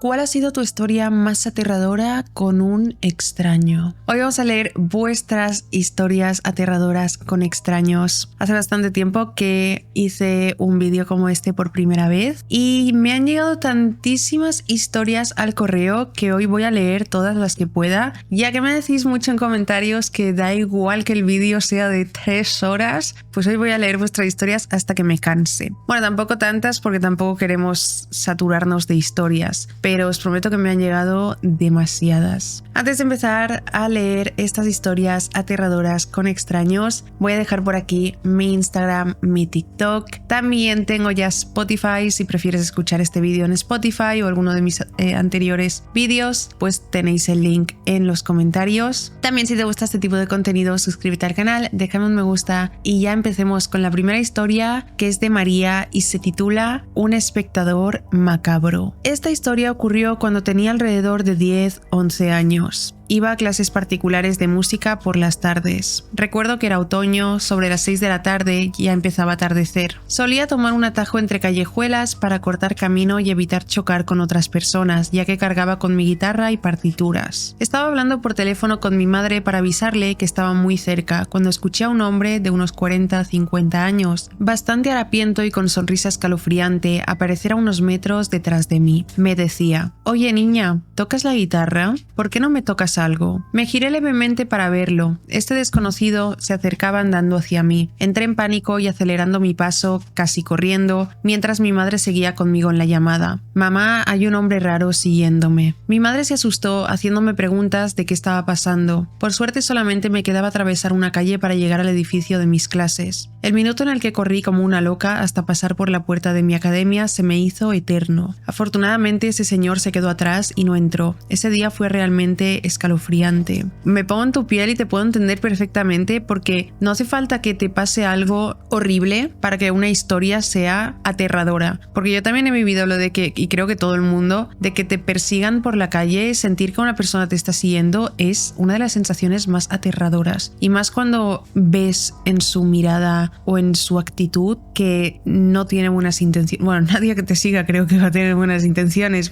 ¿Cuál ha sido tu historia más aterradora con un extraño? Hoy vamos a leer vuestras historias aterradoras con extraños. Hace bastante tiempo que hice un vídeo como este por primera vez y me han llegado tantísimas historias al correo que hoy voy a leer todas las que pueda, ya que me decís mucho en comentarios que da igual que el vídeo sea de 3 horas, pues hoy voy a leer vuestras historias hasta que me canse. Bueno, tampoco tantas porque tampoco queremos saturarnos de historias, pero os prometo que me han llegado demasiadas. Antes de empezar a leer estas historias aterradoras con extraños, voy a dejar por aquí mi Instagram, mi TikTok. También tengo ya Spotify, si prefieres escuchar este vídeo en Spotify o alguno de mis anteriores vídeos, pues tenéis el link en los comentarios. También si te gusta este tipo de contenido, suscríbete al canal, déjame un me gusta y ya empecemos con la primera historia, que es de María y se titula Un espectador macabro. Esta historia ocurrió cuando tenía alrededor de 10-11 años. Iba a clases particulares de música por las tardes. Recuerdo que era otoño, sobre las 6 de la tarde ya empezaba a atardecer. Solía tomar un atajo entre callejuelas para cortar camino y evitar chocar con otras personas, ya que cargaba con mi guitarra y partituras. Estaba hablando por teléfono con mi madre para avisarle que estaba muy cerca, cuando escuché a un hombre de unos 40-50 años, bastante harapiento y con sonrisa escalofriante, aparecer a unos metros detrás de mí. Me decía: «Oye niña, ¿tocas la guitarra? ¿Por qué no me tocas algo?» Me giré levemente para verlo. Este desconocido se acercaba andando hacia mí. Entré en pánico y acelerando mi paso, casi corriendo, mientras mi madre seguía conmigo en la llamada. «Mamá, hay un hombre raro siguiéndome». Mi madre se asustó, haciéndome preguntas de qué estaba pasando. Por suerte solamente me quedaba atravesar una calle para llegar al edificio de mis clases. El minuto en el que corrí como una loca hasta pasar por la puerta de mi academia se me hizo eterno. Afortunadamente ese señor se quedó atrás y no entró. Ese día fue realmente escalofriante. Me pongo en tu piel y te puedo entender perfectamente, porque no hace falta que te pase algo horrible para que una historia sea aterradora. Porque yo también he vivido lo de que, y creo que todo el mundo, de que te persigan por la calle, sentir que una persona te está siguiendo es una de las sensaciones más aterradoras. Y más cuando ves en su mirada o en su actitud que no tiene buenas intenciones. Bueno, nadie que te siga creo que va a tener buenas intenciones,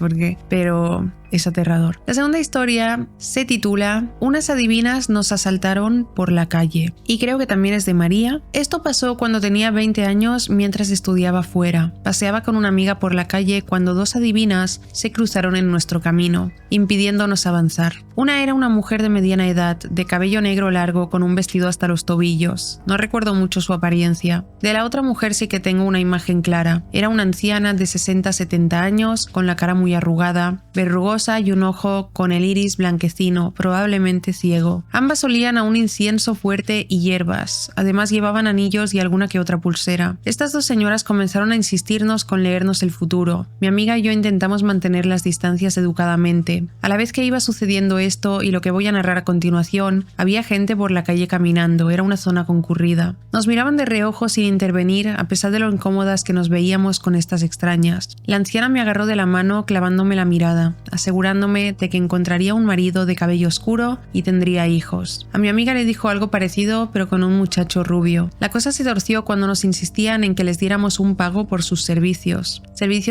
pero es aterrador. La segunda historia se titula Unas adivinas nos asaltaron por la calle, y creo que también es de María. Esto pasó cuando tenía 20 años mientras estudiaba fuera. Paseaba con una amiga por la calle cuando 2 adivinas se cruzaron en nuestro camino, impidiéndonos avanzar. Una era una mujer de mediana edad, de cabello negro largo con un vestido hasta los tobillos. No recuerdo mucho su apariencia. De la otra mujer sí que tengo una imagen clara. Era una anciana de 60-70 años, con la cara muy arrugada, verrugosa y un ojo con el iris blanquecino, probablemente ciego. Ambas olían a un incienso fuerte y hierbas. Además llevaban anillos y alguna que otra pulsera. Estas 2 señoras comenzaron a insistirnos con leernos el futuro. Mi amiga y yo intentamos mantener las distancias educadamente. A la vez que iba sucediendo esto y lo que voy a narrar a continuación, había gente por la calle caminando. Era una zona concurrida. Nos miraban de reojo sin intervenir, a pesar de lo incómodas que nos veíamos con estas extrañas. La anciana me agarró de la mano clavándome la mirada, asegurándome de que encontraría un marido de cabello oscuro y tendría hijos. A mi amiga le dijo algo parecido, pero con un muchacho rubio. La cosa se torció cuando nos insistían en que les diéramos un pago por sus servicios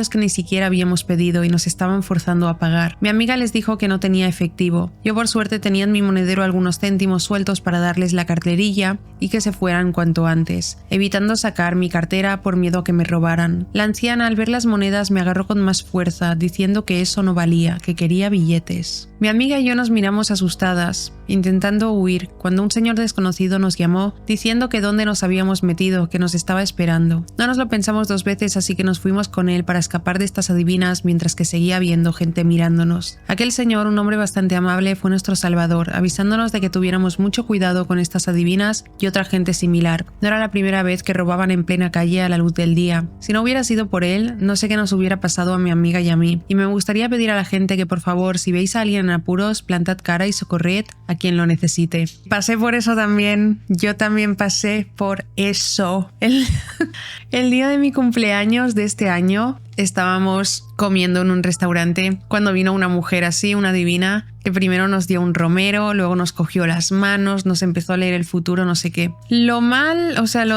que ni siquiera habíamos pedido y nos estaban forzando a pagar. Mi amiga les dijo que no tenía efectivo. Yo por suerte tenía en mi monedero algunos céntimos sueltos para darles la carterilla y que se fueran cuanto antes, evitando sacar mi cartera por miedo a que me robaran. La anciana, al ver las monedas, me agarró con más fuerza, diciendo que eso no valía, que quería billetes. Mi amiga y yo nos miramos asustadas, intentando huir, cuando un señor desconocido nos llamó, diciendo que dónde nos habíamos metido, que nos estaba esperando. No nos lo pensamos 2 veces, así que nos fuimos con él para escapar de estas adivinas mientras que seguía habiendo gente mirándonos. Aquel señor, un hombre bastante amable, fue nuestro salvador, avisándonos de que tuviéramos mucho cuidado con estas adivinas y otra gente similar. No era la primera vez que robaban en plena calle a la luz del día. Si no hubiera sido por él, no sé qué nos hubiera pasado a mi amiga y a mí. Y me gustaría pedir a la gente que por favor, si veis a alguien en apuros, plantad cara y socorred a quien lo necesite. Pasé por eso también. Yo también pasé por eso. El día de mi cumpleaños de este año, estábamos comiendo en un restaurante cuando vino una mujer así, una divina, que primero nos dio un romero, luego nos cogió las manos, nos empezó a leer el futuro, no sé qué. Lo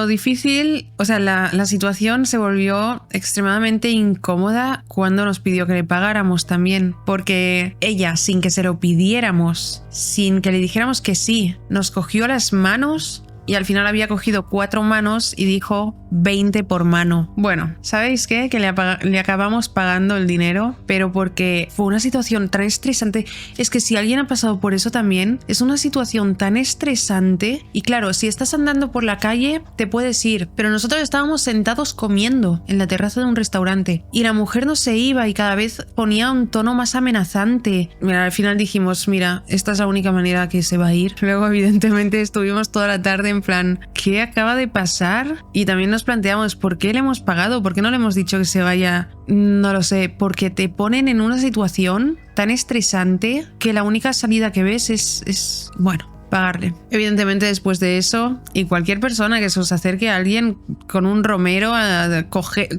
difícil, la situación se volvió extremadamente incómoda cuando nos pidió que le pagáramos también, porque ella, sin que se lo pidiéramos, sin que le dijéramos que sí, nos cogió las manos. Y al final había cogido 4 manos y dijo 20 por mano. Bueno, ¿sabéis qué? Que le acabamos pagando el dinero, pero porque fue una situación tan estresante. Es que si alguien ha pasado por eso también, es una situación tan estresante. Y claro, si estás andando por la calle, te puedes ir. Pero nosotros estábamos sentados comiendo en la terraza de un restaurante. Y la mujer no se iba y cada vez ponía un tono más amenazante. Mira, al final dijimos, mira, esta es la única manera que se va a ir. Luego, evidentemente, estuvimos toda la tarde en plan, ¿qué acaba de pasar? Y también nos planteamos, ¿por qué le hemos pagado? ¿Por qué no le hemos dicho que se vaya? No lo sé, porque te ponen en una situación tan estresante que la única salida que ves es pagarle. Evidentemente, después de eso, y cualquier persona que se os acerque a alguien con un romero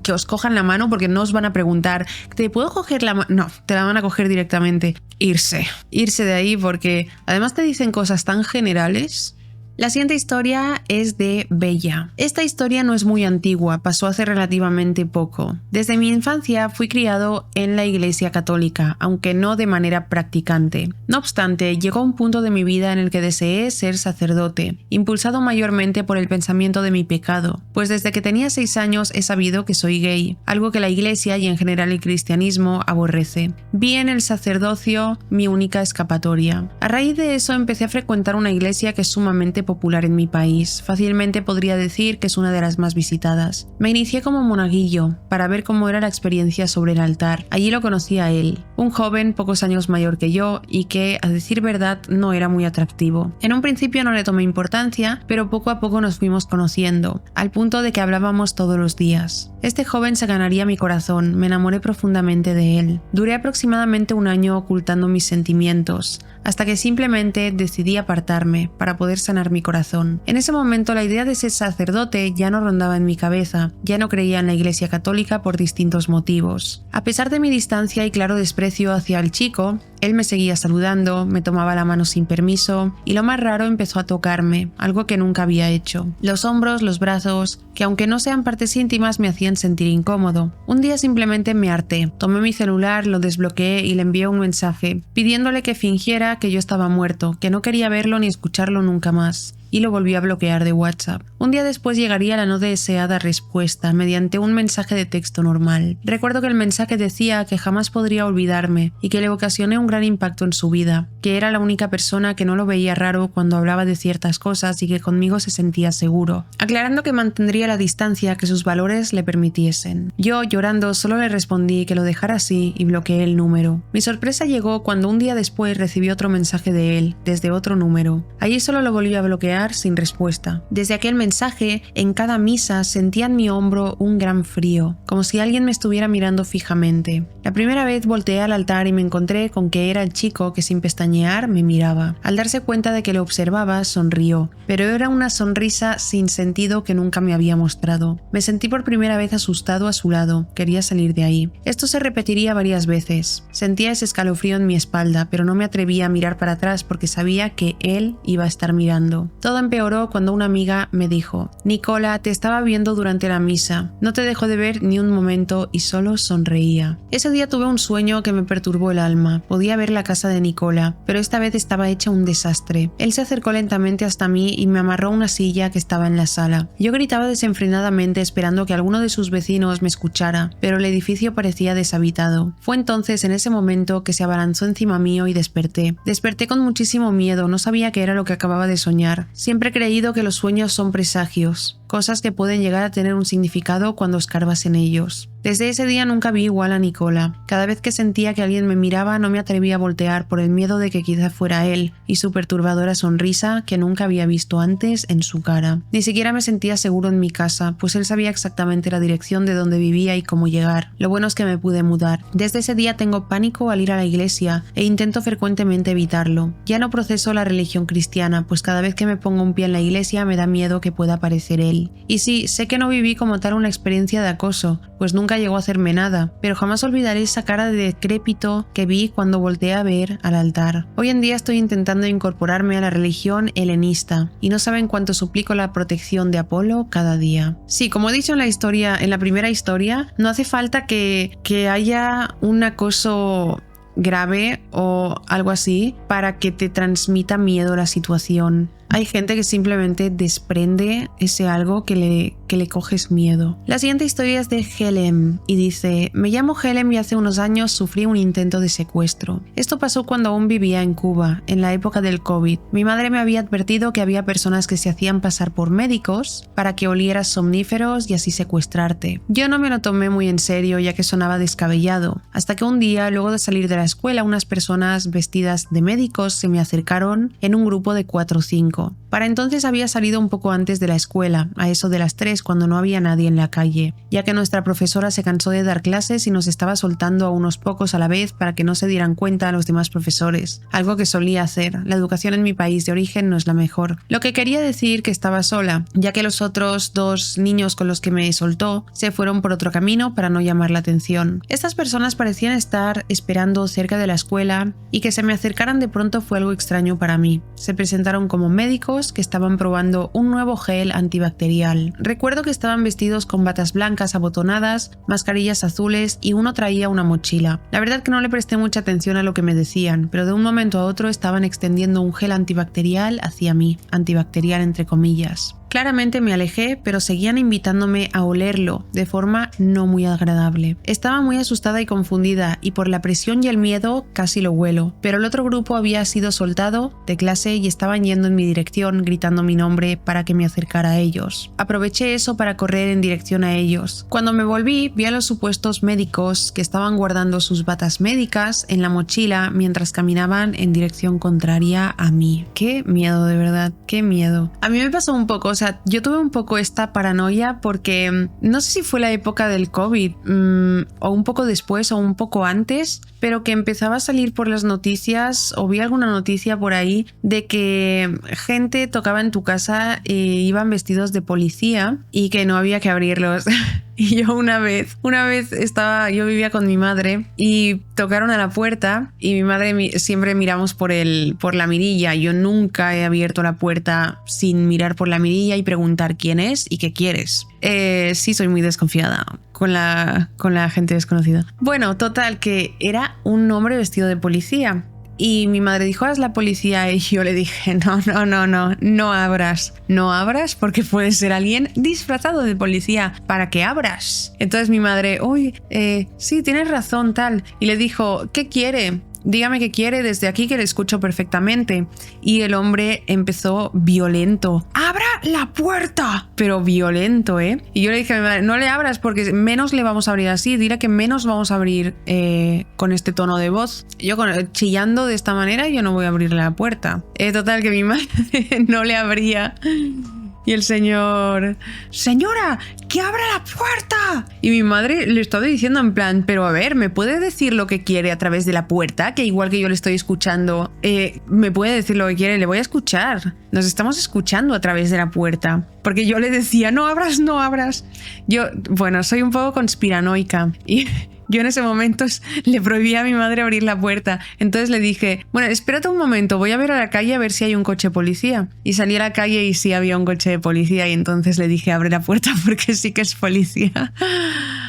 que os cojan la mano, porque no os van a preguntar, ¿te puedo coger la mano? No, te la van a coger directamente. Irse de ahí, porque además te dicen cosas tan generales. La siguiente historia es de Bella. Esta historia no es muy antigua, pasó hace relativamente poco. Desde mi infancia fui criado en la Iglesia Católica, aunque no de manera practicante. No obstante, llegó un punto de mi vida en el que deseé ser sacerdote, impulsado mayormente por el pensamiento de mi pecado, pues desde que tenía 6 años he sabido que soy gay, algo que la Iglesia y en general el cristianismo aborrece. Vi en el sacerdocio mi única escapatoria. A raíz de eso empecé a frecuentar una iglesia que es sumamente popular en mi país. Fácilmente podría decir que es una de las más visitadas. Me inicié como monaguillo para ver cómo era la experiencia sobre el altar. Allí lo conocí a él, un joven pocos años mayor que yo y que, a decir verdad, no era muy atractivo. En un principio no le tomé importancia, pero poco a poco nos fuimos conociendo, al punto de que hablábamos todos los días. Este joven se ganaría mi corazón, me enamoré profundamente de él. Duré aproximadamente 1 año ocultando mis sentimientos, hasta que simplemente decidí apartarme para poder sanar mi corazón. En ese momento la idea de ser sacerdote ya no rondaba en mi cabeza, ya no creía en la Iglesia Católica por distintos motivos. A pesar de mi distancia y claro desprecio hacia el chico, él me seguía saludando, me tomaba la mano sin permiso y lo más raro empezó a tocarme, algo que nunca había hecho. Los hombros, los brazos, que aunque no sean partes íntimas me hacían sentir incómodo. Un día simplemente me harté, tomé mi celular, lo desbloqueé y le envié un mensaje, pidiéndole que fingiera que yo estaba muerto, que no quería verlo ni escucharlo nunca más. Y lo volví a bloquear de WhatsApp. Un día después llegaría la no deseada respuesta mediante un mensaje de texto normal. Recuerdo que el mensaje decía que jamás podría olvidarme y que le ocasioné un gran impacto en su vida, que era la única persona que no lo veía raro cuando hablaba de ciertas cosas y que conmigo se sentía seguro, aclarando que mantendría la distancia que sus valores le permitiesen. Yo, llorando, solo le respondí que lo dejara así y bloqueé el número. Mi sorpresa llegó cuando un día después recibí otro mensaje de él, desde otro número. Allí solo lo volví a bloquear sin respuesta. Desde aquel mensaje, en cada misa sentía en mi hombro un gran frío, como si alguien me estuviera mirando fijamente. La primera vez volteé al altar y me encontré con que era el chico que sin pestañear me miraba. Al darse cuenta de que lo observaba, sonrió, pero era una sonrisa sin sentido que nunca me había mostrado. Me sentí por primera vez asustado a su lado, quería salir de ahí. Esto se repetiría varias veces. Sentía ese escalofrío en mi espalda, pero no me atrevía a mirar para atrás porque sabía que él iba a estar mirando. Todo empeoró cuando una amiga me dijo: Nicola, te estaba viendo durante la misa, no te dejó de ver ni un momento y solo sonreía. Ese día tuve un sueño que me perturbó el alma. Podía ver la casa de Nicola, pero esta vez estaba hecha un desastre. Él se acercó lentamente hasta mí y me amarró a una silla que estaba en la sala. Yo gritaba desenfrenadamente esperando que alguno de sus vecinos me escuchara, pero el edificio parecía deshabitado. Fue entonces en ese momento que se abalanzó encima mío y desperté. Desperté con muchísimo miedo, no sabía qué era lo que acababa de soñar. Siempre he creído que los sueños son presagios, cosas que pueden llegar a tener un significado cuando escarbas en ellos. Desde ese día nunca vi igual a Nicola. Cada vez que sentía que alguien me miraba no me atrevía a voltear por el miedo de que quizá fuera él y su perturbadora sonrisa que nunca había visto antes en su cara. Ni siquiera me sentía seguro en mi casa, pues él sabía exactamente la dirección de donde vivía y cómo llegar. Lo bueno es que me pude mudar. Desde ese día tengo pánico al ir a la iglesia e intento frecuentemente evitarlo. Ya no proceso la religión cristiana, pues cada vez que me pongo un pie en la iglesia me da miedo que pueda aparecer él. él. Y sí, sé que no viví como tal una experiencia de acoso, pues nunca llegó a hacerme nada, pero jamás olvidaré esa cara de decrépito que vi cuando volteé a ver al altar. Hoy en día estoy intentando incorporarme a la religión helenista, y no saben cuánto suplico la protección de Apolo cada día. Sí, como he dicho en la primera historia, no hace falta que haya un acoso grave o algo así para que te transmita miedo la situación. Hay gente que simplemente desprende ese algo que le coges miedo. La siguiente historia es de Helem y dice: me llamo Helem y hace unos años sufrí un intento de secuestro. Esto pasó cuando aún vivía en Cuba, en la época del COVID. Mi madre me había advertido que había personas que se hacían pasar por médicos para que olieras somníferos y así secuestrarte. Yo no me lo tomé muy en serio ya que sonaba descabellado, hasta que un día, luego de salir de la escuela, unas personas vestidas de médicos se me acercaron en un grupo de 4 o 5. Para entonces había salido un poco antes de la escuela, a eso de las 3, cuando no había nadie en la calle, ya que nuestra profesora se cansó de dar clases y nos estaba soltando a unos pocos a la vez para que no se dieran cuenta a los demás profesores, algo que solía hacer. La educación en mi país de origen no es la mejor. Lo que quería decir que estaba sola, ya que los otros 2 niños con los que me soltó se fueron por otro camino para no llamar la atención. Estas personas parecían estar esperando cerca de la escuela y que se me acercaran de pronto fue algo extraño para mí. Se presentaron como médicos que estaban probando un nuevo gel antibacterial. Recuerdo que estaban vestidos con batas blancas abotonadas, mascarillas azules y uno traía una mochila. La verdad que no le presté mucha atención a lo que me decían, pero de un momento a otro estaban extendiendo un gel antibacterial hacia mí, antibacterial entre comillas. Claramente me alejé, pero seguían invitándome a olerlo de forma no muy agradable. Estaba muy asustada y confundida y por la presión y el miedo casi lo huelo, pero el otro grupo había sido soltado de clase y estaban yendo en mi dirección gritando mi nombre para que me acercara a ellos. Aproveché eso para correr en dirección a ellos. Cuando me volví, vi a los supuestos médicos que estaban guardando sus batas médicas en la mochila mientras caminaban en dirección contraria a mí. Qué miedo, de verdad, qué miedo. A mí me pasó un poco, o sea, yo tuve un poco esta paranoia porque no sé si fue la época del COVID o un poco después o un poco antes, pero que empezaba a salir por las noticias o vi alguna noticia por ahí de que gente tocaba en tu casa e iban vestidos de policía y que no había que abrirlos. Y yo una vez yo vivía con mi madre y tocaron a la puerta y mi madre siempre miramos por la mirilla. Yo nunca he abierto la puerta sin mirar por la mirilla y preguntar quién es y qué quieres. Sí, soy muy desconfiada con la gente desconocida. Bueno, total, que era un hombre vestido de policía. Y mi madre dijo: haz la policía, y yo le dije: no abras porque puede ser alguien disfrazado de policía para que abras. Entonces mi madre: sí, tienes razón, tal. Y le dijo: ¿qué quiere? Dígame qué quiere desde aquí que le escucho perfectamente. Y el hombre empezó violento: ¡abra la puerta! Pero violento, ¿eh? Y yo le dije a mi madre: no le abras porque menos le vamos a abrir así. Dile que menos vamos a abrir con este tono de voz. Yo chillando de esta manera, yo no voy a abrirle la puerta. Total, que mi madre no le abría. Y el señor: señora, que abra la puerta. Y mi madre le estaba diciendo en plan: pero a ver, ¿me puede decir lo que quiere a través de la puerta? Que igual que yo le estoy escuchando, me puede decir lo que quiere, le voy a escuchar. Nos estamos escuchando a través de la puerta. Porque yo le decía: no abras. Yo, bueno, soy un poco conspiranoica y yo en ese momento le prohibí a mi madre abrir la puerta. Entonces le dije: bueno, espérate un momento, voy a ver a la calle a ver si hay un coche de policía. Y salí a la calle y sí había un coche de policía y entonces le dije: abre la puerta porque sí que es policía.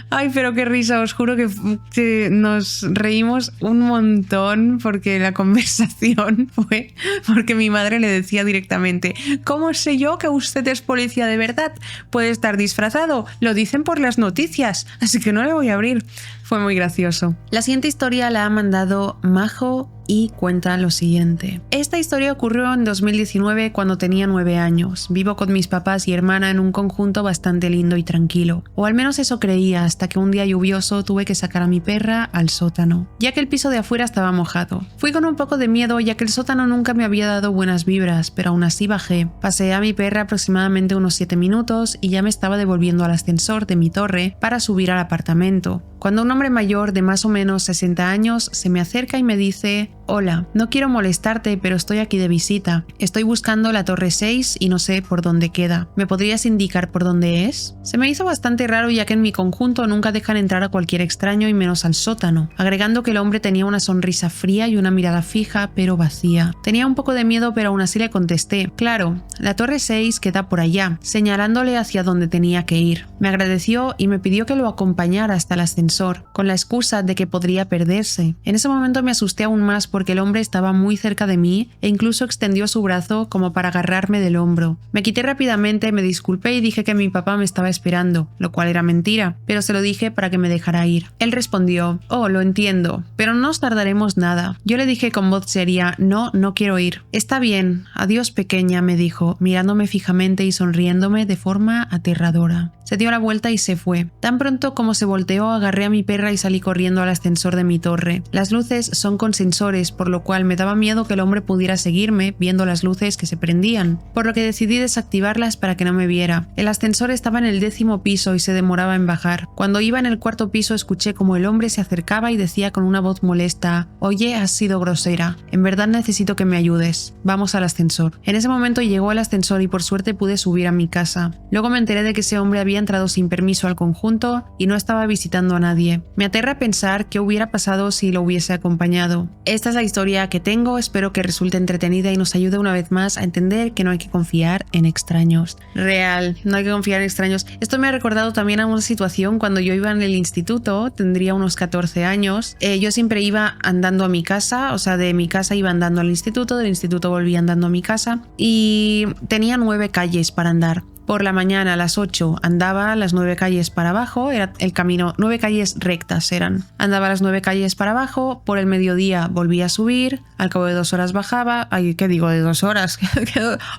Ay, pero qué risa, os juro que nos reímos un montón porque la conversación fue porque mi madre le decía directamente: ¿cómo sé yo que usted es policía de verdad? Puede estar disfrazado, lo dicen por las noticias, así que no le voy a abrir. Fue muy gracioso. La siguiente historia la ha mandado Majo y cuenta lo siguiente. Esta historia ocurrió en 2019 cuando tenía 9 años. Vivo con mis papás y hermana en un conjunto bastante lindo y tranquilo. O al menos eso creía, hasta que un día lluvioso tuve que sacar a mi perra al sótano, ya que el piso de afuera estaba mojado. Fui con un poco de miedo ya que el sótano nunca me había dado buenas vibras, pero aún así bajé. Paseé a mi perra aproximadamente unos 7 minutos y ya me estaba devolviendo al ascensor de mi torre para subir al apartamento, cuando un hombre mayor de más o menos 60 años se me acerca y me dice: hola, no quiero molestarte, pero estoy aquí de visita. Estoy buscando la Torre 6 y no sé por dónde queda. ¿Me podrías indicar por dónde es? Se me hizo bastante raro ya que en mi conjunto nunca dejan entrar a cualquier extraño y menos al sótano, agregando que el hombre tenía una sonrisa fría y una mirada fija pero vacía. Tenía un poco de miedo, pero aún así le contesté, claro, la Torre 6 queda por allá, señalándole hacia donde tenía que ir. Me agradeció y me pidió que lo acompañara hasta el ascensor, con la excusa de que podría perderse. En ese momento me asusté aún más porque el hombre estaba muy cerca de mí e incluso extendió su brazo como para agarrarme del hombro. Me quité rápidamente, me disculpé y dije que mi papá me estaba esperando, lo cual era mentira, pero se lo dije para que me dejara ir. Él respondió, oh, lo entiendo, pero no nos tardaremos nada. Yo le dije con voz seria, no quiero ir. Está bien, adiós pequeña, me dijo, mirándome fijamente y sonriéndome de forma aterradora. Se dio la vuelta y se fue. Tan pronto como se volteó, agarré a mi perra y salí corriendo al ascensor de mi torre. Las luces son con sensores, por lo cual me daba miedo que el hombre pudiera seguirme viendo las luces que se prendían, por lo que decidí desactivarlas para que no me viera. El ascensor estaba en el 10º piso y se demoraba en bajar. Cuando iba en el 4º piso escuché como el hombre se acercaba y decía con una voz molesta, oye, has sido grosera. En verdad necesito que me ayudes. Vamos al ascensor. En ese momento llegó el ascensor y por suerte pude subir a mi casa. Luego me enteré de que ese hombre había entrado sin permiso al conjunto y no estaba visitando a nadie. Me aterra pensar qué hubiera pasado si lo hubiese acompañado. Esta es la historia que tengo, espero que resulte entretenida y nos ayude una vez más a entender que no hay que confiar en extraños. Real, no hay que confiar en extraños. Esto me ha recordado también a una situación cuando yo iba en el instituto, tendría unos 14 años. Yo siempre iba andando a mi casa, o sea, de mi casa iba andando al instituto, del instituto volvía andando a mi casa y tenía 9 calles para andar. Por la mañana a las 8 andaba las 9 calles para abajo, era el camino, 9 calles rectas eran. Andaba las 9 calles para abajo, por el mediodía volvía a subir, al cabo de 2 horas bajaba, ay, ¿qué digo de 2 horas?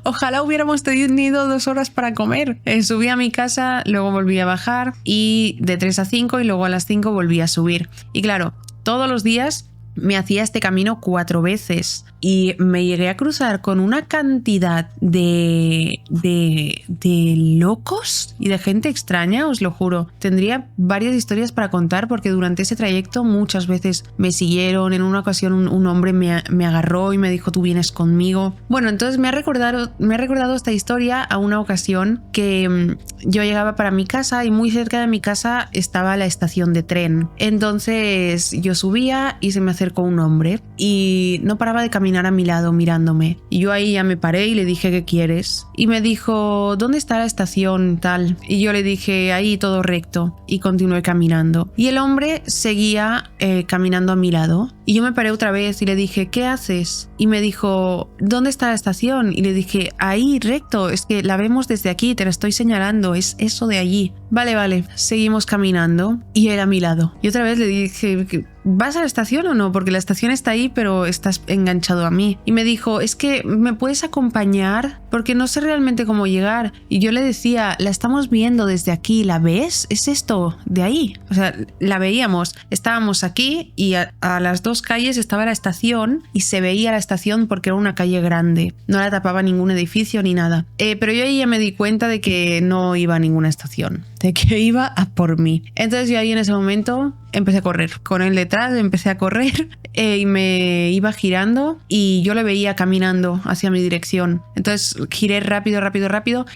Ojalá hubiéramos tenido 2 horas para comer. Subía a mi casa, luego volvía a bajar y de 3 a 5 y luego a las 5 volvía a subir. Y claro, todos los días me hacía este camino 4 veces y me llegué a cruzar con una cantidad de locos y de gente extraña, os lo juro. Tendría varias historias para contar porque durante ese trayecto muchas veces me siguieron. En una ocasión un hombre me agarró y me dijo, tú vienes conmigo. Bueno, entonces me ha recordado esta historia a una ocasión que yo llegaba para mi casa y muy cerca de mi casa estaba la estación de tren. Entonces yo subía y se me acercó un hombre y no paraba de caminar a mi lado mirándome. Y yo ahí ya me paré y le dije, ¿qué quieres? Y me dijo, ¿dónde está la estación tal? Y yo le dije, ahí todo recto. Y continué caminando. Y el hombre seguía caminando a mi lado. Y yo me paré otra vez y le dije, ¿qué haces? Y me dijo, ¿dónde está la estación? Y le dije, ahí recto, es que la vemos desde aquí, te la estoy señalando, es eso de allí. Vale, seguimos caminando y él a mi lado. Y otra vez le dije, ¿vas a la estación o no? Porque la estación está ahí, pero estás enganchado a mí. Y me dijo, es que ¿me puedes acompañar? Porque no sé realmente cómo llegar. Y yo le decía, la estamos viendo desde aquí, ¿la ves? Es esto, de ahí. O sea, la veíamos. Estábamos aquí y a las 2 calles estaba la estación y se veía la estación porque era una calle grande. No la tapaba ningún edificio ni nada. Pero yo ahí ya me di cuenta de que no iba a ninguna estación, de que iba a por mí. Entonces yo ahí en ese momento empecé a correr. Con él detrás empecé a correr y me iba girando y yo le veía caminando hacia mi dirección. Entonces giré rápido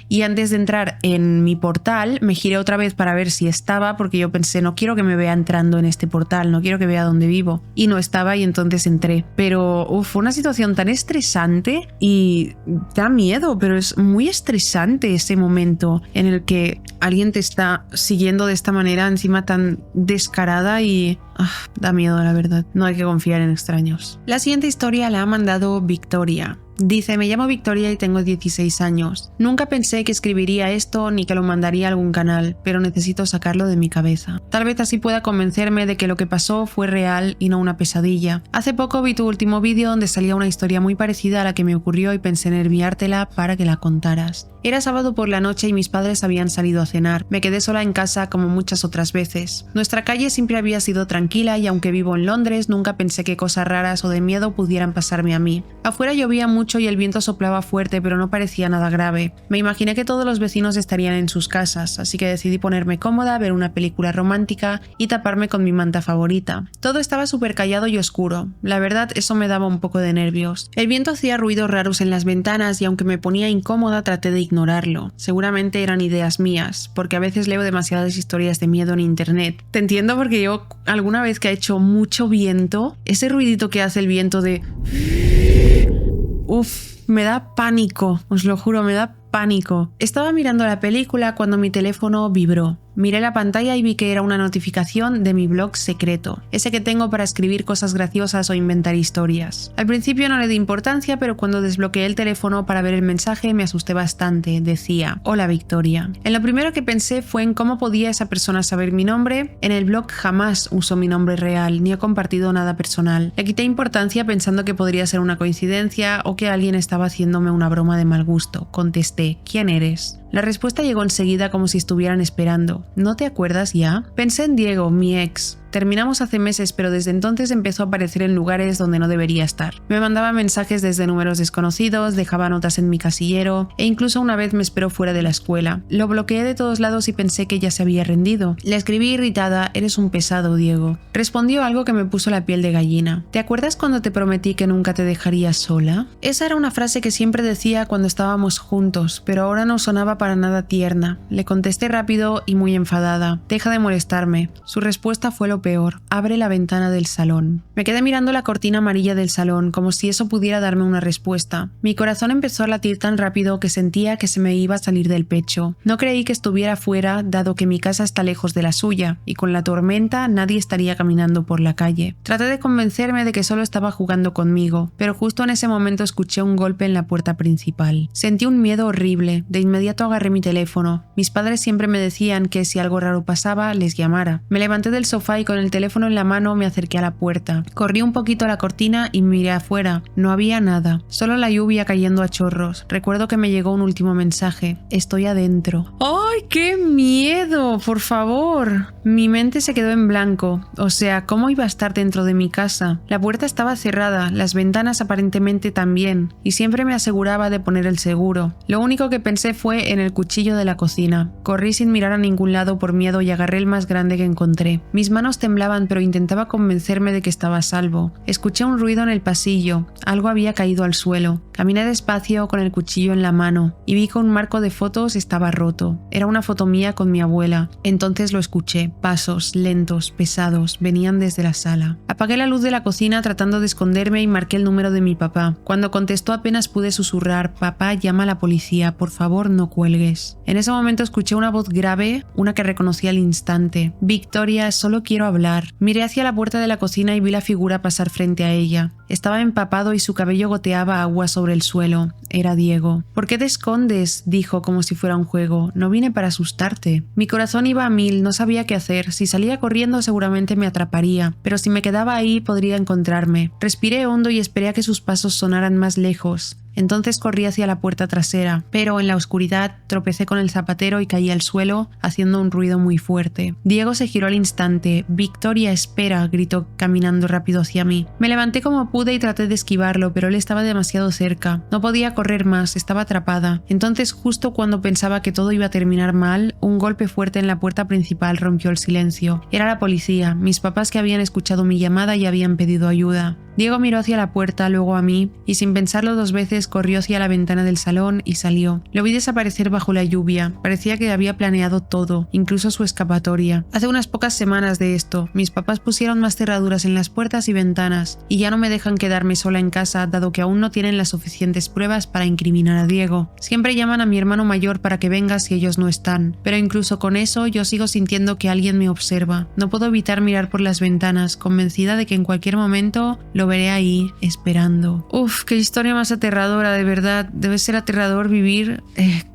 y antes de entrar en mi portal me giré otra vez para ver si estaba, porque yo pensé, no quiero que me vea entrando en este portal, no quiero que vea dónde vivo. Y no estaba y entonces entré. Pero fue una situación tan estresante y da miedo, pero es muy estresante ese momento en el que alguien te está siguiendo de esta manera, encima tan descarada y da miedo, la verdad. No hay que confiar en extraños. La siguiente historia la ha mandado Victoria. Dice, me llamo Victoria y tengo 16 años. Nunca pensé que escribiría esto ni que lo mandaría a algún canal, pero necesito sacarlo de mi cabeza. Tal vez así pueda convencerme de que lo que pasó fue real y no una pesadilla. Hace poco vi tu último vídeo donde salía una historia muy parecida a la que me ocurrió y pensé en enviártela para que la contaras. Era sábado por la noche y mis padres habían salido a cenar. Me quedé sola en casa como muchas otras veces. Nuestra calle siempre había sido tranquila y aunque vivo en Londres, nunca pensé que cosas raras o de miedo pudieran pasarme a mí. Afuera llovía mucho mucho y el viento soplaba fuerte, pero no parecía nada grave. Me imaginé que todos los vecinos estarían en sus casas, así que decidí ponerme cómoda, ver una película romántica y taparme con mi manta favorita. Todo estaba súper callado y oscuro. La verdad, eso me daba un poco de nervios. El viento hacía ruidos raros en las ventanas y aunque me ponía incómoda, traté de ignorarlo. Seguramente eran ideas mías, porque a veces leo demasiadas historias de miedo en internet. Te entiendo porque yo alguna vez que ha hecho mucho viento, ese ruidito que hace el viento de... me da pánico, os lo juro, me da pánico. Estaba mirando la película cuando mi teléfono vibró. Miré la pantalla y vi que era una notificación de mi blog secreto, ese que tengo para escribir cosas graciosas o inventar historias. Al principio no le di importancia, pero cuando desbloqueé el teléfono para ver el mensaje me asusté bastante. Decía: "Hola Victoria". En lo primero que pensé fue en cómo podía esa persona saber mi nombre. En el blog jamás uso mi nombre real, ni he compartido nada personal. Le quité importancia pensando que podría ser una coincidencia o que alguien estaba haciéndome una broma de mal gusto. Contesté: "¿Quién eres?". La respuesta llegó enseguida como si estuvieran esperando. ¿No te acuerdas ya? Pensé en Diego, mi ex. Terminamos hace meses, pero desde entonces empezó a aparecer en lugares donde no debería estar. Me mandaba mensajes desde números desconocidos, dejaba notas en mi casillero e incluso una vez me esperó fuera de la escuela. Lo bloqueé de todos lados y pensé que ya se había rendido. Le escribí irritada: "Eres un pesado, Diego". Respondió algo que me puso la piel de gallina. ¿Te acuerdas cuando te prometí que nunca te dejaría sola? Esa era una frase que siempre decía cuando estábamos juntos, pero ahora no sonaba para nada tierna. Le contesté rápido y muy enfadada: "Deja de molestarme". Su respuesta fue lo peor: "Abre la ventana del salón". Me quedé mirando la cortina amarilla del salón, como si eso pudiera darme una respuesta. Mi corazón empezó a latir tan rápido que sentía que se me iba a salir del pecho. No creí que estuviera fuera, dado que mi casa está lejos de la suya, y con la tormenta nadie estaría caminando por la calle. Traté de convencerme de que solo estaba jugando conmigo, pero justo en ese momento escuché un golpe en la puerta principal. Sentí un miedo horrible. De inmediato agarré mi teléfono. Mis padres siempre me decían que si algo raro pasaba, les llamara. Me levanté del sofá y con el teléfono en la mano me acerqué a la puerta. Corrí un poquito a la cortina y miré afuera. No había nada, solo la lluvia cayendo a chorros. Recuerdo que me llegó un último mensaje: "Estoy adentro". ¡Ay, qué miedo! ¡Por favor! Mi mente se quedó en blanco. O sea, ¿cómo iba a estar dentro de mi casa? La puerta estaba cerrada, las ventanas aparentemente también, y siempre me aseguraba de poner el seguro. Lo único que pensé fue en el cuchillo de la cocina. Corrí sin mirar a ningún lado por miedo y agarré el más grande que encontré. Mis manos temblaban, pero intentaba convencerme de que estaba a salvo. Escuché un ruido en el pasillo. Algo había caído al suelo. Caminé despacio con el cuchillo en la mano y vi que un marco de fotos estaba roto. Era una foto mía con mi abuela. Entonces lo escuché. Pasos lentos, pesados, venían desde la sala. Apagué la luz de la cocina tratando de esconderme y marqué el número de mi papá. Cuando contestó apenas pude susurrar: "Papá, llama a la policía, por favor no cuelgues". En ese momento escuché una voz grave, una que reconocí al instante: "Victoria, solo quiero hablar". Miré hacia la puerta de la cocina y vi la figura pasar frente a ella. Estaba empapado y su cabello goteaba agua sobre el suelo. Era Diego. "¿Por qué te escondes?", dijo como si fuera un juego. "No vine para asustarte". Mi corazón iba a mil, no sabía qué hacer. Si salía corriendo seguramente me atraparía, pero si me quedaba ahí podría encontrarme. Respiré hondo y esperé a que sus pasos sonaran más lejos. Entonces corrí hacia la puerta trasera, pero en la oscuridad tropecé con el zapatero y caí al suelo, haciendo un ruido muy fuerte. Diego se giró al instante. "Victoria, espera", gritó caminando rápido hacia mí. Me levanté como pude y traté de esquivarlo, pero él estaba demasiado cerca. No podía correr más, estaba atrapada. Entonces, justo cuando pensaba que todo iba a terminar mal, un golpe fuerte en la puerta principal rompió el silencio. Era la policía, mis papás que habían escuchado mi llamada y habían pedido ayuda. Diego miró hacia la puerta, luego a mí, y sin pensarlo dos veces corrió hacia la ventana del salón y salió. Lo vi desaparecer bajo la lluvia. Parecía que había planeado todo, incluso su escapatoria. Hace unas pocas semanas de esto, mis papás pusieron más cerraduras en las puertas y ventanas, y ya no me dejan quedarme sola en casa, dado que aún no tienen las suficientes pruebas para incriminar a Diego. Siempre llaman a mi hermano mayor para que venga si ellos no están, pero incluso con eso yo sigo sintiendo que alguien me observa. No puedo evitar mirar por las ventanas, convencida de que en cualquier momento lo veré ahí, esperando. Uf, qué historia más aterradora, de verdad. Debe ser aterrador vivir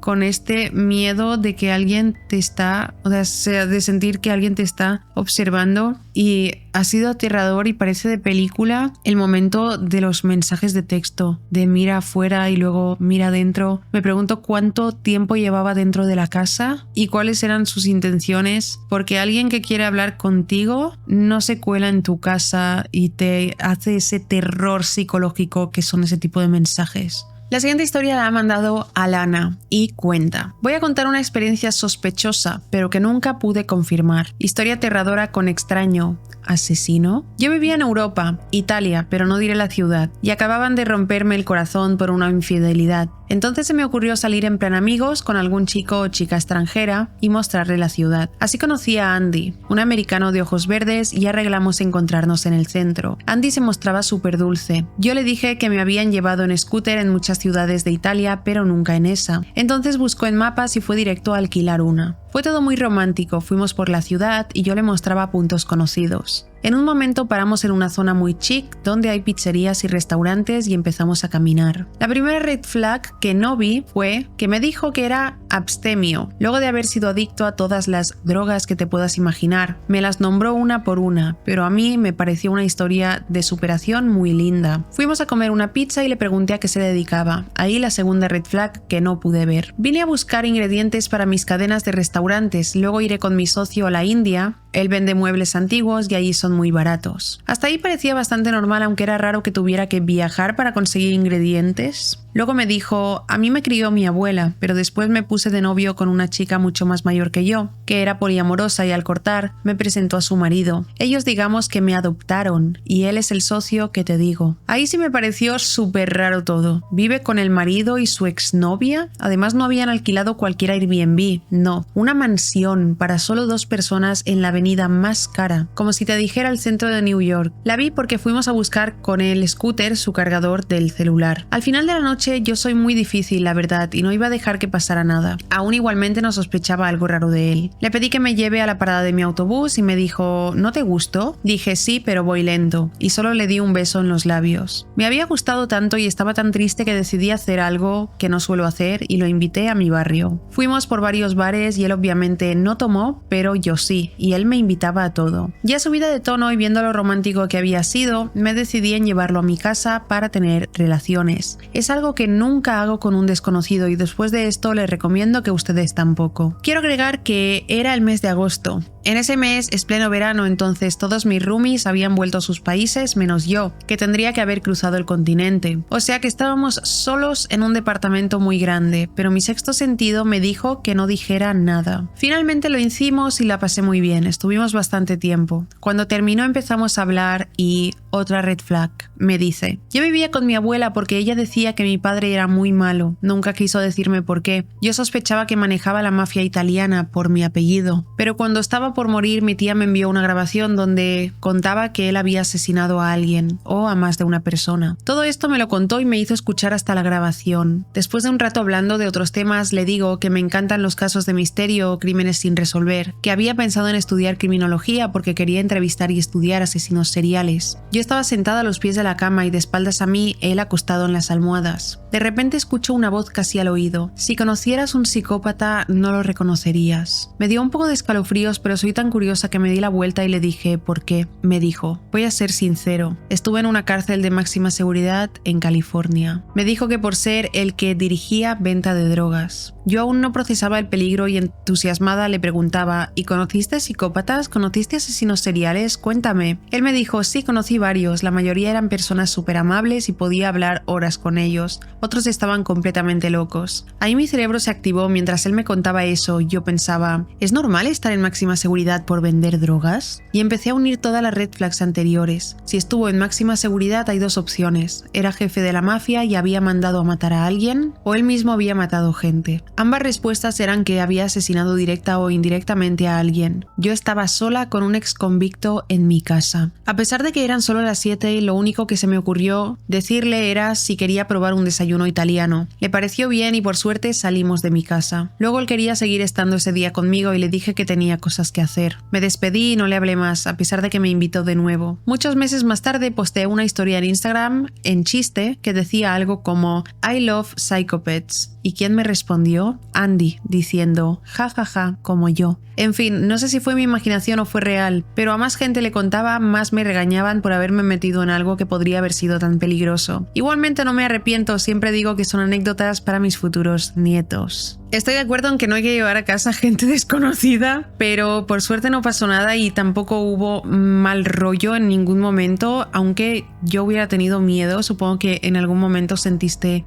con este miedo de que alguien te está, o sea, de sentir que alguien te está observando. y ha sido aterrador y parece de película el momento de los mensajes de texto, de mira afuera y luego mira adentro. Me pregunto cuánto tiempo llevaba dentro de la casa y cuáles eran sus intenciones, porque alguien que quiere hablar contigo no se cuela en tu casa y te hace ese terror psicológico que son ese tipo de mensajes. La siguiente historia la ha mandado Alana y cuenta: voy a contar una experiencia sospechosa, pero que nunca pude confirmar. Historia aterradora con extraño. ¿Asesino? Yo vivía en Europa, Italia, pero no diré la ciudad, y acababan de romperme el corazón por una infidelidad. Entonces se me ocurrió salir en plan amigos con algún chico o chica extranjera y mostrarle la ciudad. Así conocí a Andy, un americano de ojos verdes, y arreglamos encontrarnos en el centro. Andy se mostraba súper dulce. Yo le dije que me habían llevado en scooter en muchas ciudades de Italia, pero nunca en esa. Entonces buscó en mapas y fue directo a alquilar una. Fue todo muy romántico, fuimos por la ciudad y yo le mostraba puntos conocidos. En un momento paramos en una zona muy chic donde hay pizzerías y restaurantes y empezamos a caminar. La primera red flag que no vi fue que me dijo que era abstemio, luego de haber sido adicto a todas las drogas que te puedas imaginar. Me las nombró una por una, pero a mí me pareció una historia de superación muy linda. Fuimos a comer una pizza y le pregunté a qué se dedicaba. Ahí la segunda red flag que no pude ver. Vine a buscar ingredientes para mis cadenas de restaurantes, luego iré con mi socio a la India. Él vende muebles antiguos y allí son muy baratos. Hasta ahí parecía bastante normal, aunque era raro que tuviera que viajar para conseguir ingredientes. Luego me dijo: a mí me crió mi abuela, pero después me puse de novio con una chica mucho más mayor que yo, que era poliamorosa, y al cortar me presentó a su marido. Ellos digamos que me adoptaron y él es el socio que te digo. Ahí sí me pareció súper raro todo. Vive con el marido y su exnovia. Además no habían alquilado cualquier Airbnb, no, una mansión para solo 2 personas en la avenida más cara, como si te dijera el centro de New York. La vi porque fuimos a buscar con el scooter su cargador del celular. Al final de la noche yo soy muy difícil, la verdad, y no iba a dejar que pasara nada. Aún igualmente no sospechaba algo raro de él. Le pedí que me lleve a la parada de mi autobús y me dijo: ¿no te gustó? Dije sí, pero voy lento, y solo le di un beso en los labios. Me había gustado tanto y estaba tan triste que decidí hacer algo que no suelo hacer y lo invité a mi barrio. Fuimos por varios bares y él obviamente no tomó, pero yo sí, y él me invitaba a todo. Ya subida de tono y viendo lo romántico que había sido, me decidí en llevarlo a mi casa para tener relaciones. Es algo que nunca hago con un desconocido y después de esto les recomiendo que ustedes tampoco. Quiero agregar que era el mes de agosto. En ese mes es pleno verano, entonces todos mis roomies habían vuelto a sus países menos yo, que tendría que haber cruzado el continente. O sea que estábamos solos en un departamento muy grande, pero mi sexto sentido me dijo que no dijera nada. Finalmente lo hicimos y la pasé muy bien, estuvimos bastante tiempo. Cuando terminó empezamos a hablar y otra red flag. Me dice: yo vivía con mi abuela porque ella decía que mi padre era muy malo, nunca quiso decirme por qué. Yo sospechaba que manejaba la mafia italiana por mi apellido, pero cuando estaba por morir mi tía me envió una grabación donde contaba que él había asesinado a alguien o a más de una persona. Todo esto me lo contó y me hizo escuchar hasta la grabación. Después de un rato hablando de otros temas, le digo que me encantan los casos de misterio o crímenes sin resolver, que había pensado en estudiar criminología porque quería entrevistar y estudiar asesinos seriales. Yo estaba sentada a los pies de la cama y de espaldas a mí, él acostado en las almohadas. De repente escucho una voz casi al oído: si conocieras un psicópata no lo reconocerías. Me dio un poco de escalofríos, pero soy tan curiosa que me di la vuelta y le dije: ¿por qué? Me dijo: voy a ser sincero, estuve en una cárcel de máxima seguridad en California. Me dijo que por ser el que dirigía venta de drogas. Yo aún no procesaba el peligro y entusiasmada le preguntaba: ¿y conociste psicópatas? ¿Conociste asesinos seriales? Cuéntame. Él me dijo: sí, conocí varios, la mayoría eran personas súper amables y podía hablar horas con ellos. Otros estaban completamente locos. Ahí mi cerebro se activó mientras él me contaba eso. Yo pensaba: ¿es normal estar en máxima seguridad por vender drogas? Y empecé a unir todas las red flags anteriores. Si estuvo en máxima seguridad hay 2 opciones: era jefe de la mafia y había mandado a matar a alguien, o él mismo había matado gente. Ambas respuestas eran que había asesinado directa o indirectamente a alguien. Yo estaba sola con un ex convicto en mi casa. A pesar de que eran solo las 7, lo único que se me ocurrió decirle era si quería probar un desayuno desayuno italiano. Le pareció bien y por suerte salimos de mi casa. Luego él quería seguir estando ese día conmigo y le dije que tenía cosas que hacer. Me despedí y no le hablé más, a pesar de que me invitó de nuevo. Muchos meses más tarde posteé una historia en Instagram, en chiste, que decía algo como I love psychopaths. ¿Y quién me respondió? Andy, diciendo ja ja ja, como yo. En fin, no sé si fue mi imaginación o fue real, pero a más gente le contaba, más me regañaban por haberme metido en algo que podría haber sido tan peligroso. Igualmente no me arrepiento, siempre digo que son anécdotas para mis futuros nietos. Estoy de acuerdo en que no hay que llevar a casa gente desconocida, pero por suerte no pasó nada y tampoco hubo mal rollo en ningún momento, aunque yo hubiera tenido miedo, supongo que en algún momento sentiste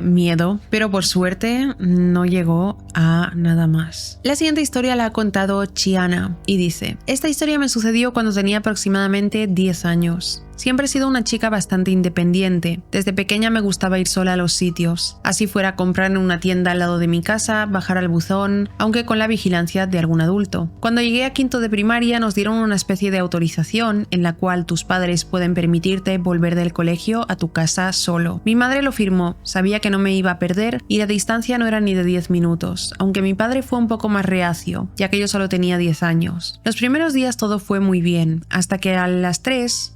miedo, pero por suerte no llegó a nada más. La siguiente historia la ha contado Chiana y dice: esta historia me sucedió cuando tenía aproximadamente 10 años. Siempre he sido una chica bastante independiente. Desde pequeña me gustaba ir sola a los sitios. Así fuera a comprar en una tienda al lado de mi casa, bajar al buzón, aunque con la vigilancia de algún adulto. Cuando llegué a quinto de primaria nos dieron una especie de autorización en la cual tus padres pueden permitirte volver del colegio a tu casa solo. Mi madre lo firmó, sabía que no me iba a perder y la distancia no era ni de 10 minutos, aunque mi padre fue un poco más reacio, ya que yo solo tenía 10 años. Los primeros días todo fue muy bien, hasta que a las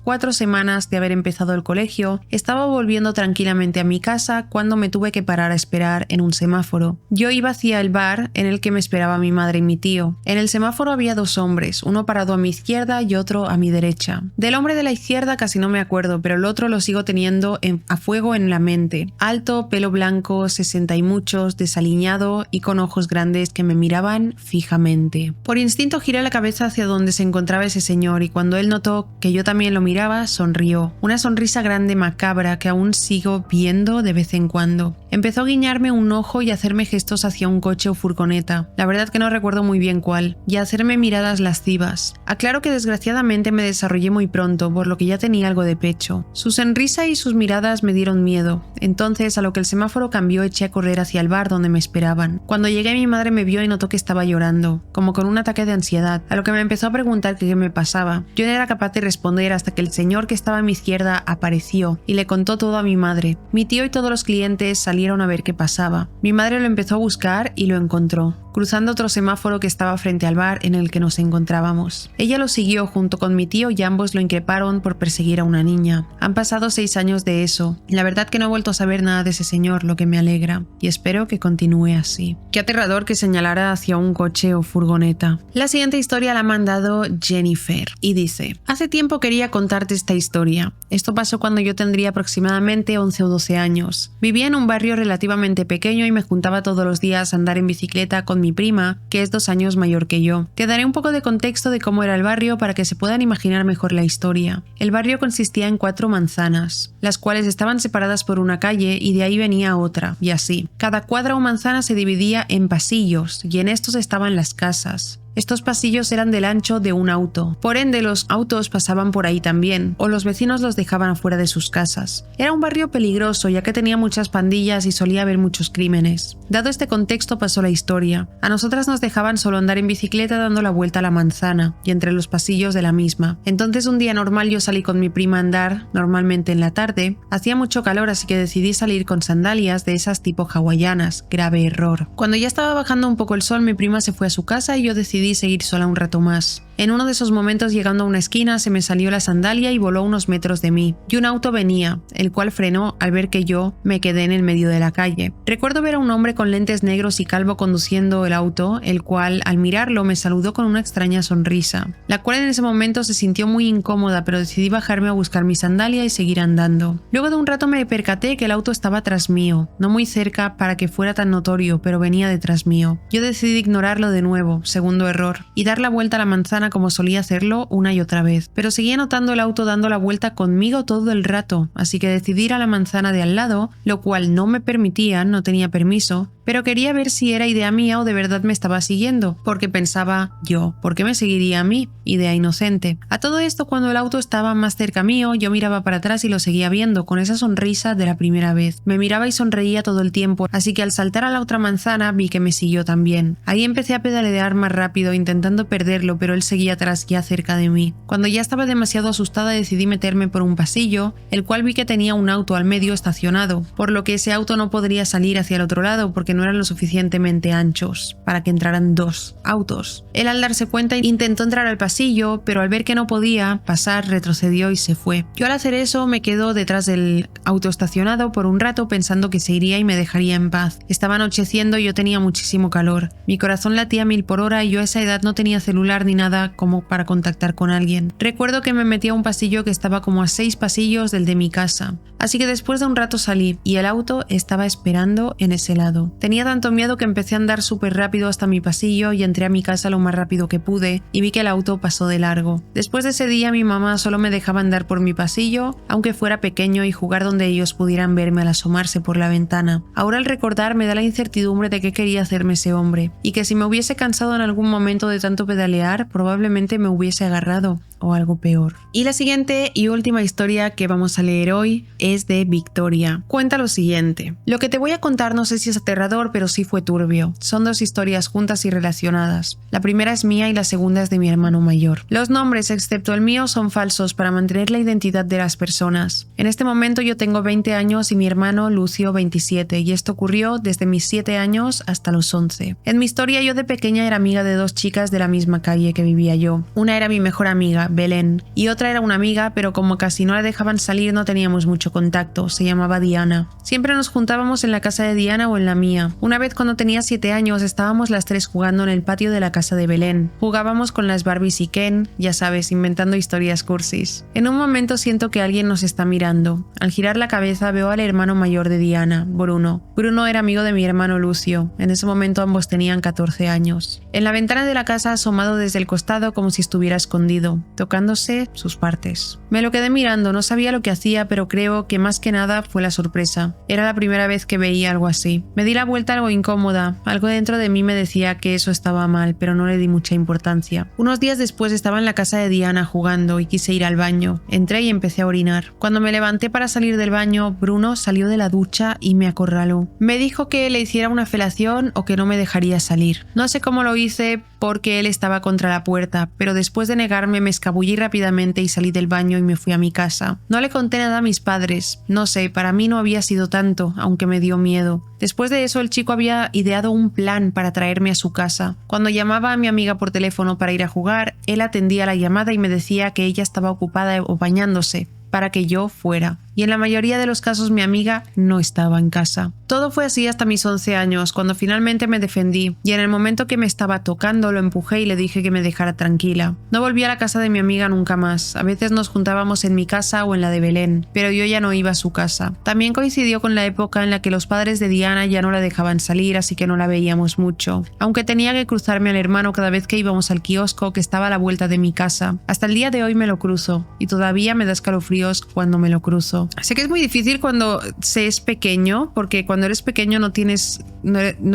4 semanas de haber empezado el colegio, estaba volviendo tranquilamente a mi casa cuando me tuve que parar a esperar en un semáforo. Yo iba hacia el bar en el que me esperaba mi madre y mi tío. En el semáforo había 2 hombres, uno parado a mi izquierda y otro a mi derecha. Del hombre de la izquierda casi no me acuerdo, pero el otro lo sigo teniendo a fuego en la mente. Alto, pelo blanco, 60 y muchos, desaliñado y con ojos grandes que me miraban fijamente. Por instinto giré la cabeza hacia donde se encontraba ese señor y cuando él notó que yo también lo miraba, sonrió. Una sonrisa grande macabra que aún sigo viendo de vez en cuando. Empezó a guiñarme un ojo y a hacerme gestos hacia un coche o furgoneta. La verdad que no recuerdo muy bien cuál. Y a hacerme miradas lascivas. Aclaro que desgraciadamente me desarrollé muy pronto, por lo que ya tenía algo de pecho. Su sonrisa y sus miradas me dieron miedo. Entonces, a lo que el semáforo cambió, eché a correr hacia el bar donde me esperaban. Cuando llegué, mi madre me vio y notó que estaba llorando, como con un ataque de ansiedad, a lo que me empezó a preguntar qué me pasaba. Yo no era capaz de responder hasta que el señor que estaba a mi izquierda apareció y le contó todo a mi madre. Mi tío y todos los clientes salieron a ver qué pasaba. Mi madre lo empezó a buscar y lo encontró, cruzando otro semáforo que estaba frente al bar en el que nos encontrábamos. Ella lo siguió junto con mi tío y ambos lo increparon por perseguir a una niña. Han pasado 6 años de eso. La verdad que no he vuelto a saber nada de ese señor, lo que me alegra, y espero que continúe así. Qué aterrador que señalara hacia un coche o furgoneta. La siguiente historia la ha mandado Jennifer y dice: hace tiempo quería contarte esta historia. Esto pasó cuando yo tendría aproximadamente 11 o 12 años. Vivía en un barrio relativamente pequeño y me juntaba todos los días a andar en bicicleta con mi prima, que es 2 años mayor que yo. Te daré un poco de contexto de cómo era el barrio para que se puedan imaginar mejor la historia. El barrio consistía en 4 manzanas, las cuales estaban separadas por una calle y de ahí venía otra, y así. Cada cuadra o manzana se dividía en pasillos y en estos estaban las casas. Estos pasillos eran del ancho de un auto, por ende los autos pasaban por ahí también, o los vecinos los dejaban afuera de sus casas. Era un barrio peligroso ya que tenía muchas pandillas y solía haber muchos crímenes. Dado este contexto pasó la historia. A nosotras nos dejaban solo andar en bicicleta dando la vuelta a la manzana y entre los pasillos de la misma. Entonces un día normal yo salí con mi prima a andar, normalmente en la tarde. Hacía mucho calor así que decidí salir con sandalias de esas tipo hawaianas, grave error. Cuando ya estaba bajando un poco el sol mi prima se fue a su casa y yo decidí seguir sola un rato más. En uno de esos momentos, llegando a una esquina, se me salió la sandalia y voló unos metros de mí. Y un auto venía, el cual frenó al ver que yo me quedé en el medio de la calle. Recuerdo ver a un hombre con lentes negros y calvo conduciendo el auto, el cual, al mirarlo, me saludó con una extraña sonrisa, la cual en ese momento se sintió muy incómoda, pero decidí bajarme a buscar mi sandalia y seguir andando. Luego de un rato me percaté que el auto estaba tras mío, no muy cerca para que fuera tan notorio, pero venía detrás mío. Yo decidí ignorarlo de nuevo, segundo error, y dar la vuelta a la manzana como solía hacerlo una y otra vez, pero seguía notando el auto dando la vuelta conmigo todo el rato, así que decidí ir a la manzana de al lado, lo cual no me permitía, no tenía permiso, pero quería ver si era idea mía o de verdad me estaba siguiendo, porque pensaba yo, ¿por qué me seguiría a mí? Idea inocente. A todo esto, cuando el auto estaba más cerca mío, yo miraba para atrás y lo seguía viendo, con esa sonrisa de la primera vez. Me miraba y sonreía todo el tiempo, así que al saltar a la otra manzana vi que me siguió también. Ahí empecé a pedalear más rápido, intentando perderlo, pero él seguía atrás ya cerca de mí. Cuando ya estaba demasiado asustada decidí meterme por un pasillo, el cual vi que tenía un auto al medio estacionado, por lo que ese auto no podría salir hacia el otro lado porque no eran lo suficientemente anchos para que entraran dos autos. Él, al darse cuenta, intentó entrar al pasillo, pero al ver que no podía pasar retrocedió y se fue. Yo, al hacer eso, me quedo detrás del auto estacionado por un rato pensando que se iría y me dejaría en paz. Estaba anocheciendo y yo tenía muchísimo calor. Mi corazón latía a 1000 por hora y yo a esa edad no tenía celular ni nada como para contactar con alguien. Recuerdo que me metí a un pasillo que estaba como a 6 pasillos del de mi casa. Así que después de un rato salí y el auto estaba esperando en ese lado. Tenía tanto miedo que empecé a andar súper rápido hasta mi pasillo y entré a mi casa lo más rápido que pude y vi que el auto pasó de largo. Después de ese día mi mamá solo me dejaba andar por mi pasillo, aunque fuera pequeño, y jugar donde ellos pudieran verme al asomarse por la ventana. Ahora, al recordar, me da la incertidumbre de qué quería hacerme ese hombre, y que si me hubiese cansado en algún momento de tanto pedalear, probablemente me hubiese agarrado o algo peor. Y la siguiente y última historia que vamos a leer hoy es de Victoria. Cuenta lo siguiente: lo que te voy a contar no sé si es aterrador, pero sí fue turbio. Son 2 historias juntas y relacionadas. La primera es mía y la segunda es de mi hermano mayor. Los nombres, excepto el mío, son falsos para mantener la identidad de las personas. En este momento yo tengo 20 años y mi hermano Lucio 27, y esto ocurrió desde mis 7 años hasta los 11. En mi historia, yo de pequeña era amiga de 2 chicas de la misma calle que vivía yo. Una era mi mejor amiga, Belén, y otra era una amiga, pero como casi no la dejaban salir no teníamos mucho contacto. Se llamaba Diana. Siempre nos juntábamos en la casa de Diana o en la mía. Una vez, cuando tenía 7 años, estábamos las 3 jugando en el patio de la casa de Belén. Jugábamos con las Barbies y Ken, ya sabes, inventando historias cursis. En un momento siento que alguien nos está mirando. Al girar la cabeza veo al hermano mayor de Diana, Bruno. Bruno era amigo de mi hermano Lucio. En ese momento ambos tenían 14 años. En la ventana de la casa, asomado desde el costado como si estuviera escondido, tocándose sus partes. Me lo quedé mirando, no sabía lo que hacía, pero creo que más que nada fue la sorpresa. Era la primera vez que veía algo así. Me di la vuelta algo incómoda. Algo dentro de mí me decía que eso estaba mal, pero no le di mucha importancia. Unos días después estaba en la casa de Diana jugando y quise ir al baño. Entré y empecé a orinar. Cuando me levanté para salir del baño, Bruno salió de la ducha y me acorraló. Me dijo que le hiciera una felación o que no me dejaría salir. No sé cómo lo hice porque él estaba contra la puerta, pero después de negarme me escabullí rápidamente y salí del baño y me fui a mi casa. No le conté nada a mis padres. No sé, para mí no había sido tanto, aunque me dio miedo. Después de eso, el chico había ideado un plan para traerme a su casa. Cuando llamaba a mi amiga por teléfono para ir a jugar, él atendía la llamada y me decía que ella estaba ocupada o bañándose para que yo fuera. Y en la mayoría de los casos mi amiga no estaba en casa. Todo fue así hasta mis 11 años, cuando finalmente me defendí, y en el momento que me estaba tocando lo empujé y le dije que me dejara tranquila. No volví a la casa de mi amiga nunca más. A veces nos juntábamos en mi casa o en la de Belén, pero yo ya no iba a su casa. También coincidió con la época en la que los padres de Diana ya no la dejaban salir, así que no la veíamos mucho. Aunque tenía que cruzarme al hermano cada vez que íbamos al kiosco que estaba a la vuelta de mi casa. Hasta el día de hoy me lo cruzo, y todavía me da escalofríos cuando me lo cruzo. Sé que es muy difícil cuando se es pequeño, porque cuando eres pequeño no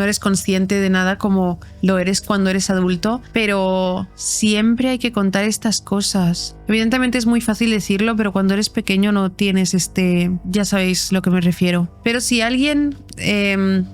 eres consciente de nada como lo eres cuando eres adulto, pero siempre hay que contar estas cosas. Evidentemente es muy fácil decirlo, pero cuando eres pequeño no tienes ya sabéis lo que me refiero. Pero si alguien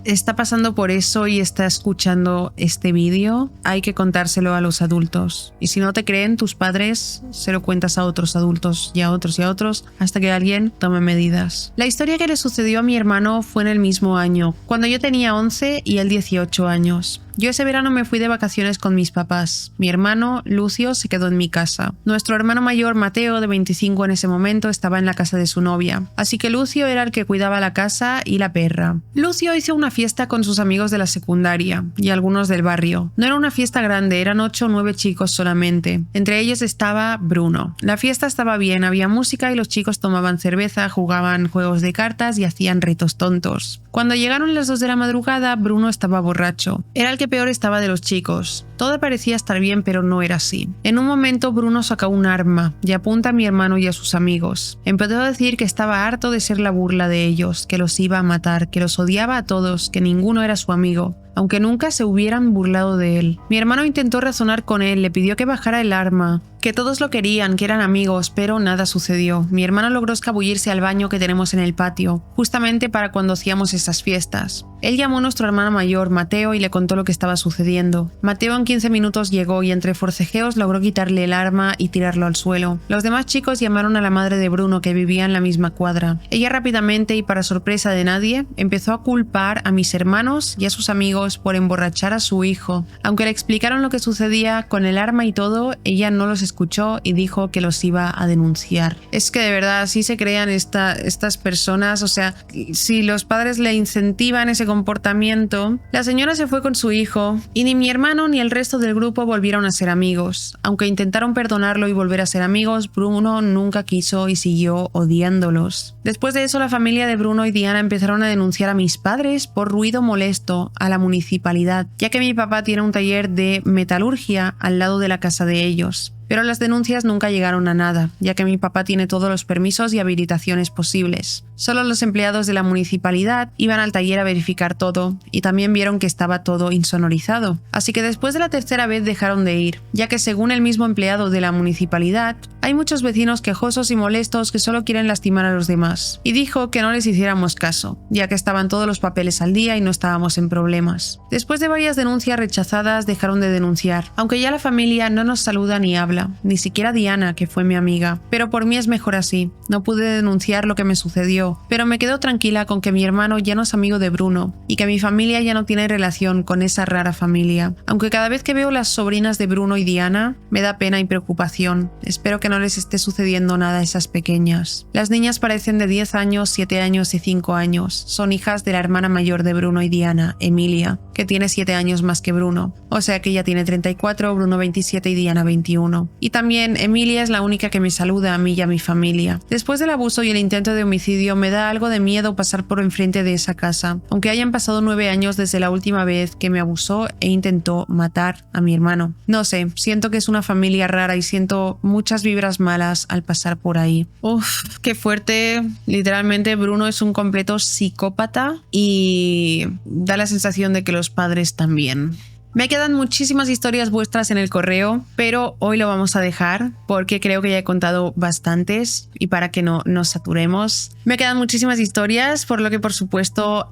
está pasando por eso y está escuchando este vídeo, hay que contárselo a los adultos. Y si no te creen tus padres, se lo cuentas a otros adultos y a otros y a otros, hasta que alguien tome medidas. La historia que le sucedió a mi hermano fue en el mismo año, cuando yo tenía 11 y él 18 años. Yo ese verano me fui de vacaciones con mis papás. Mi hermano, Lucio, se quedó en mi casa. Nuestro hermano mayor, Mateo, de 25 en ese momento, estaba en la casa de su novia. Así que Lucio era el que cuidaba la casa y la perra. Lucio hizo una fiesta con sus amigos de la secundaria y algunos del barrio. No era una fiesta grande, eran 8 o 9 chicos solamente. Entre ellos estaba Bruno. La fiesta estaba bien, había música y los chicos tomaban cerveza, jugaban juegos de cartas y hacían retos tontos. Cuando llegaron las 2 de la madrugada, Bruno estaba borracho. Era el que peor estaba de los chicos. Todo parecía estar bien, pero no era así. En un momento, Bruno saca un arma y apunta a mi hermano y a sus amigos. Empezó a decir que estaba harto de ser la burla de ellos, que los iba a matar, que los odiaba a todos, que ninguno era su amigo, aunque nunca se hubieran burlado de él. Mi hermano intentó razonar con él, le pidió que bajara el arma, que todos lo querían, que eran amigos, pero nada sucedió. Mi hermano logró escabullirse al baño que tenemos en el patio, justamente para cuando hacíamos esas fiestas. Él llamó a nuestro hermano mayor, Mateo, y le contó lo que estaba sucediendo. Mateo en 15 minutos llegó y entre forcejeos logró quitarle el arma y tirarlo al suelo. Los demás chicos llamaron a la madre de Bruno, que vivía en la misma cuadra. Ella rápidamente y para sorpresa de nadie, empezó a culpar a mis hermanos y a sus amigos por emborrachar a su hijo. Aunque le explicaron lo que sucedía con el arma y todo, ella no los escuchó y dijo que los iba a denunciar. Es que de verdad así se crean estas personas, o sea, si los padres le incentivan ese comportamiento. La señora se fue con su hijo y ni mi hermano ni el resto del grupo volvieron a ser amigos. Aunque intentaron perdonarlo y volver a ser amigos, Bruno nunca quiso y siguió odiándolos. Después de eso, la familia de Bruno y Diana empezaron a denunciar a mis padres por ruido molesto a la municipalidad, ya que mi papá tiene un taller de metalurgia al lado de la casa de ellos. Pero las denuncias nunca llegaron a nada, ya que mi papá tiene todos los permisos y habilitaciones posibles. Solo los empleados de la municipalidad iban al taller a verificar todo y también vieron que estaba todo insonorizado. Así que después de la tercera vez dejaron de ir, ya que según el mismo empleado de la municipalidad, hay muchos vecinos quejosos y molestos que solo quieren lastimar a los demás. Y dijo que no les hiciéramos caso, ya que estaban todos los papeles al día y no estábamos en problemas. Después de varias denuncias rechazadas, dejaron de denunciar, aunque ya la familia no nos saluda ni habla, ni siquiera Diana, que fue mi amiga. Pero por mí es mejor así. No pude denunciar lo que me sucedió, pero me quedo tranquila con que mi hermano ya no es amigo de Bruno y que mi familia ya no tiene relación con esa rara familia. Aunque cada vez que veo las sobrinas de Bruno y Diana, me da pena y preocupación. Espero que no les esté sucediendo nada a esas pequeñas. Las niñas parecen de 10 años, 7 años y 5 años. Son hijas de la hermana mayor de Bruno y Diana, Emilia, que tiene 7 años más que Bruno. O sea que ella tiene 34, Bruno 27 y Diana 21. Y también Emilia es la única que me saluda a mí y a mi familia. Después del abuso y el intento de homicidio, me da algo de miedo pasar por enfrente de esa casa, aunque hayan pasado 9 años desde la última vez que me abusó e intentó matar a mi hermano. No sé, siento que es una familia rara y siento muchas vibras malas al pasar por ahí. Uf, qué fuerte. Literalmente Bruno es un completo psicópata y da la sensación de que los padres también. Me quedan muchísimas historias vuestras en el correo, pero hoy lo vamos a dejar porque creo que ya he contado bastantes y para que no nos saturemos. Me quedan muchísimas historias, por lo que por supuesto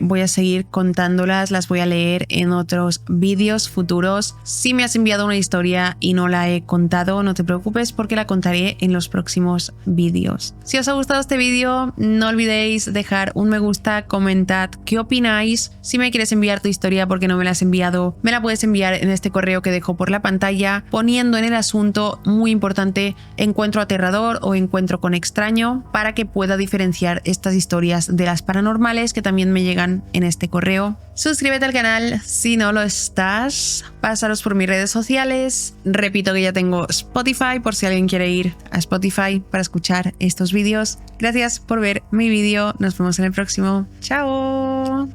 voy a seguir contándolas, las voy a leer en otros vídeos futuros. Si me has enviado una historia y no la he contado, no te preocupes porque la contaré en los próximos vídeos. Si os ha gustado este vídeo, no olvidéis dejar un me gusta, comentad qué opináis. Si me quieres enviar tu historia porque no me la has enviado, me la puedes enviar en este correo que dejo por la pantalla, poniendo en el asunto, muy importante, encuentro aterrador o encuentro con extraño, para que pueda diferenciar estas historias de las paranormales que también me llegan en este correo. Suscríbete al canal si no lo estás, pásalos por mis redes sociales. Repito que ya tengo Spotify por si alguien quiere ir a Spotify para escuchar estos vídeos. Gracias por ver mi vídeo, nos vemos en el próximo. ¡Chao!